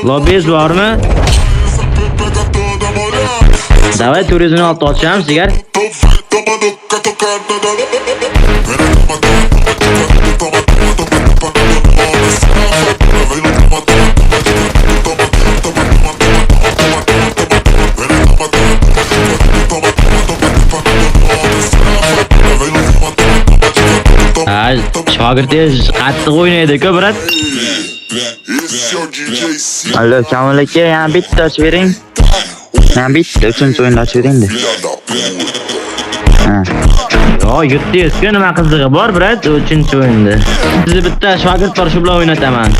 Lobbyist bormi? Davay turizmni olib ochamiz sizlar. Ha, shogirdingiz qattiq o'ynaydi-ku, brat. Allo, Kamol aka, yana bitta ochib bering. Yana bitta uchinchi o'yinni ochib bering-da. Ha. Yo, yutdingiz-ku, nima qizig'i bor, brat, 3-o'yinda. Sizni bitta shogird bor, shu bilan o'ynataman.